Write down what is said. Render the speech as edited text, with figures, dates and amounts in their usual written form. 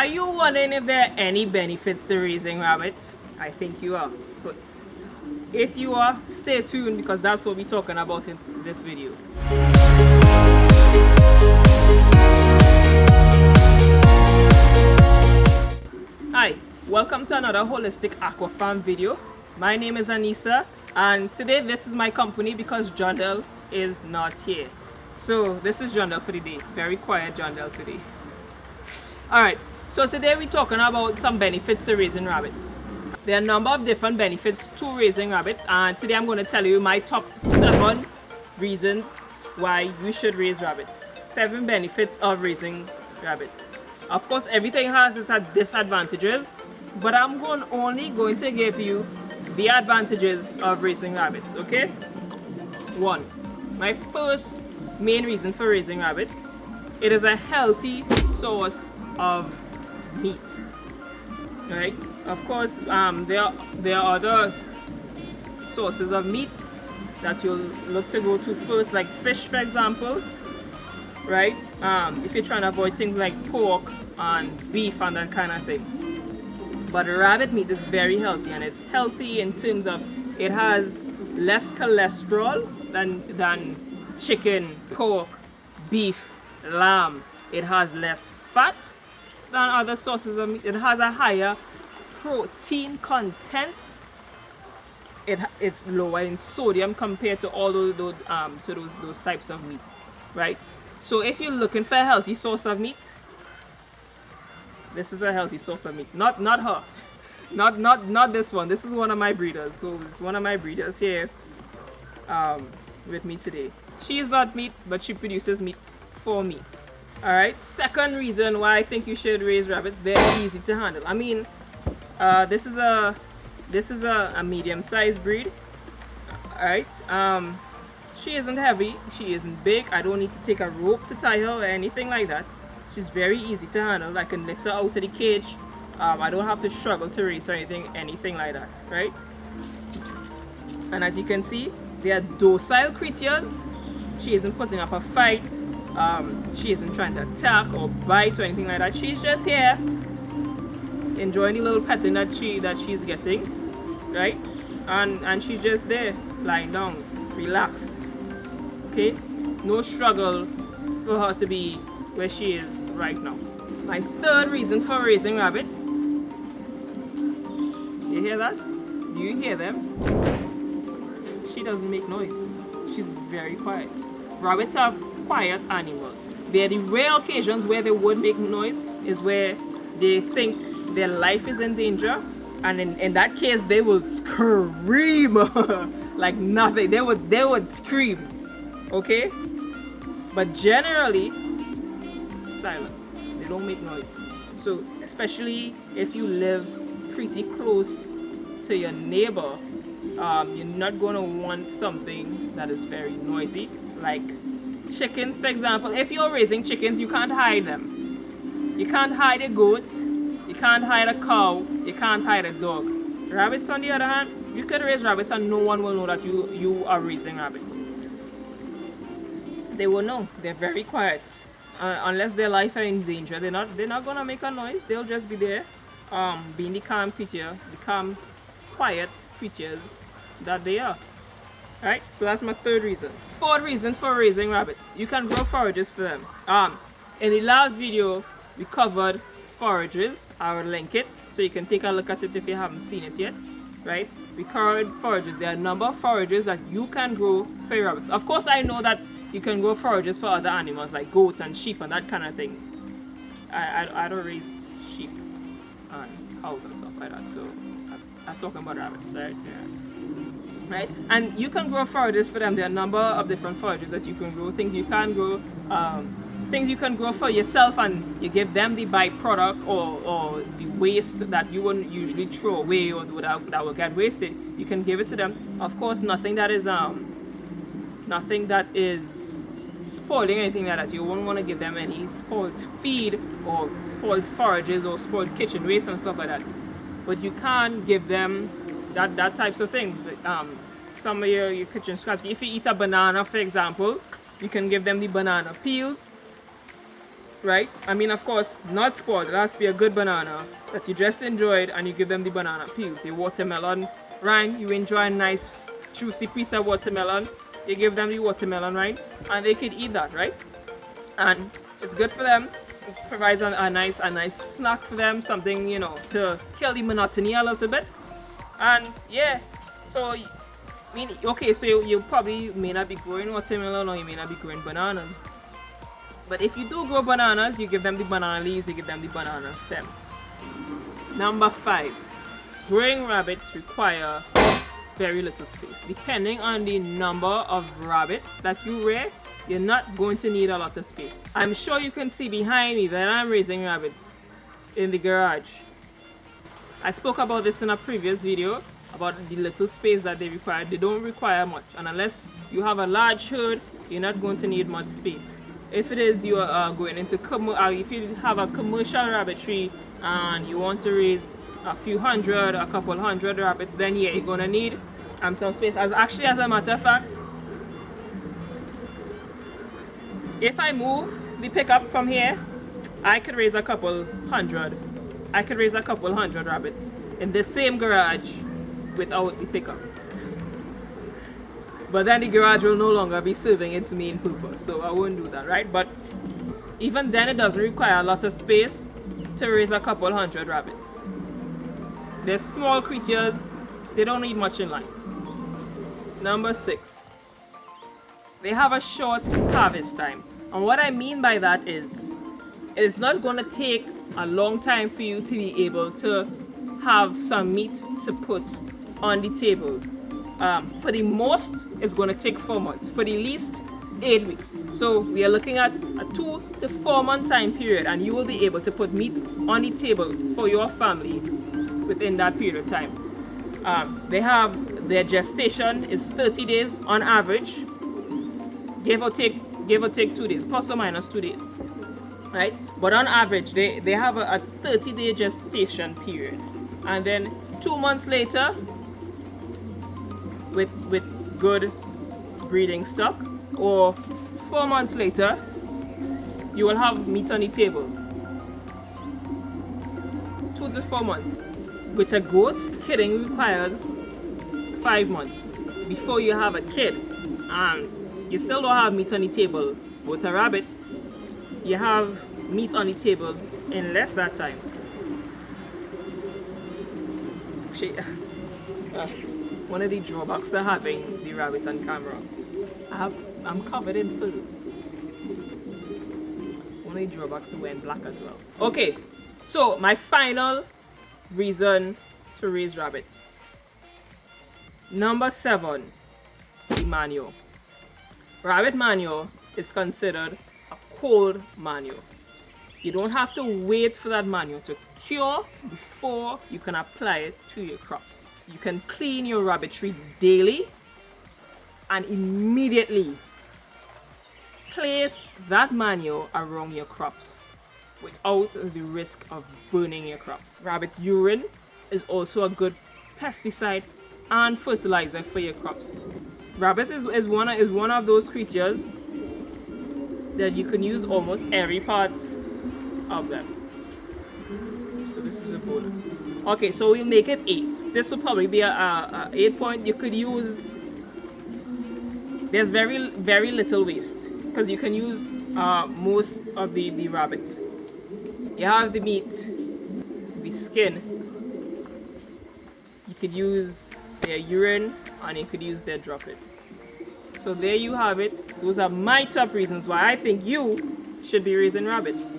Are you wondering if there are any benefits to raising rabbits? I think you are. So if you are, stay tuned because that's what we're talking about in this video. Hi, welcome to another holistic aqua farm video. My name is Anissa, and today this is my company because John Del is not here. So this is John Del for the day. Very quiet John Del today. Alright, so today we're talking about some benefits to raising rabbits. There are a number of different benefits to raising rabbits, and today I'm going to tell you my top 7 reasons why you should raise rabbits. 7 benefits of raising rabbits. Of course, everything has its disadvantages, but I'm only going to give you the advantages of raising rabbits, okay? 1. My first main reason for raising rabbits, it is a healthy source of meat. Right? Of course, there are other sources of meat that you'll look to go to first, like fish, for example. Right? If you're trying to avoid things like pork and beef and that kind of thing. But rabbit meat is very healthy, and it's healthy in terms of it has less cholesterol than chicken, pork, beef, lamb. It has less fat than other sources of meat. It has a higher protein content. It's lower in sodium compared to all those types of meat, right? So if you're looking for a healthy source of meat, this is a healthy source of meat. Not her, not this one. This is one of my breeders. So it's one of my breeders here with me today. She is not meat, but she produces meat for me. Alright, second reason why I think you should raise rabbits, they're easy to handle. I mean, this is a medium-sized breed. Alright, she isn't heavy, she isn't big. I don't need to take a rope to tie her or anything like that. She's very easy to handle. I can lift her out of the cage. I don't have to struggle to raise her or anything like that, right? And as you can see, they are docile creatures. She isn't putting up a fight. She isn't trying to attack or bite or anything like that. She's just here enjoying the little petting that she's getting, right? And she's just there, lying down, relaxed. Okay? No struggle for her to be where she is right now. My third reason for raising rabbits. You hear that? Do you hear them? She doesn't make noise. She's very quiet. Rabbits are quiet animals. They're the rare occasions where they would make noise is where they think their life is in danger, and in that case they will scream like nothing. They would scream. Okay? But generally silent. They don't make noise. So especially if you live pretty close to your neighbor, you're not going to want something that is very noisy, like chickens, for example. If you're raising chickens, you can't hide them. You can't hide a goat, you can't hide a cow, you can't hide a dog. Rabbits, on the other hand, you can raise rabbits and no one will know that you are raising rabbits. They will know. They're very quiet. Unless their life are in danger, they're not gonna make a noise. They'll just be there, being the calm creature, the calm, quiet creatures that they are. Right? So that's my third reason. Fourth reason for raising rabbits. You can grow forages for them. In the last video, we covered forages. I will link it so you can take a look at it if you haven't seen it yet. Right? We covered forages. There are a number of forages that you can grow for your rabbits. Of course, I know that you can grow forages for other animals like goat and sheep and that kind of thing. I don't raise sheep and cows and stuff like that. So I'm talking about rabbits, right? Yeah. Right? And you can grow forages for them. There are a number of different forages that you can grow. Things you can grow, things you can grow for yourself, and you give them the byproduct or the waste that you wouldn't usually throw away or that will get wasted. You can give it to them. Of course, nothing that is spoiling, anything like that. You won't want to give them any spoiled feed or spoiled forages or spoiled kitchen waste and stuff like that. But you can give them that types of things. Some of your kitchen scraps. If you eat a banana, for example, you can give them the banana peels. right? I mean, of course, not spoiled. It has to be a good banana that you just enjoyed, and you give them the banana peels. Your watermelon rind, you enjoy a nice juicy piece of watermelon, you give them the watermelon rind, and they could eat that, right? And it's good for them. It provides a nice snack for them, something, you know, to kill the monotony a little bit. And yeah, so I mean, okay, so you probably may not be growing watermelon, or you may not be growing bananas. But if you do grow bananas, you give them the banana leaves, you give them the banana stem. Number 5, growing rabbits require very little space. Depending on the number of rabbits that you rear, you're not going to need a lot of space. I'm sure you can see behind me that I'm raising rabbits in the garage. I spoke about this in a previous video about the little space that they require. They don't require much, and unless you have a large herd, you're not going to need much space. If it is you are going into if you have a commercial rabbitry and you want to raise a couple hundred rabbits, then yeah, you're gonna need some space. As a matter of fact, if I move the pickup from here, I could raise a couple hundred rabbits in the same garage without the pickup. But then the garage will no longer be serving its main purpose, so I won't do that, right? But even then, it doesn't require a lot of space to raise a couple hundred rabbits. They're small creatures, they don't need much in life. Number 6, they have a short harvest time. And what I mean by that is, it's not going to take a long time for you to be able to have some meat to put on the table. For the most, it's going to take 4 months. For the least, 8 weeks. So we are looking at a 2 to 4 month time period, and you will be able to put meat on the table for your family within that period of time. Their gestation is 30 days on average, give or take 2 days, plus or minus 2 days, right? But on average, they have a 30-day gestation period, and then 2 months later, with good breeding stock, or 4 months later, you will have meat on the table. 2 to 4 months. With a goat, kidding requires 5 months before you have a kid, and you still don't have meat on the table. With a rabbit, you have meat on the table in less that time. One of the drawbacks to having the rabbit on camera, I'm covered in fur. One of the drawbacks to wearing black as well. Okay, so my final reason to raise rabbits. Number 7, the manure. Rabbit manure is considered a cold manure. You don't have to wait for that manure to cure before you can apply it to your crops. You can clean your rabbitry daily and immediately place that manure around your crops without the risk of burning your crops. Rabbit urine is also a good pesticide and fertilizer for your crops. Rabbit is one of those creatures that you can use almost every part of them. So this is a border. Okay, so we'll make it 8. This will probably be a 8 point. You could use, there's very little waste because you can use most of the rabbit. You have the meat, the skin. You could use their urine, and you could use their droppings. So there you have it. Those are my top reasons why I think you should be raising rabbits.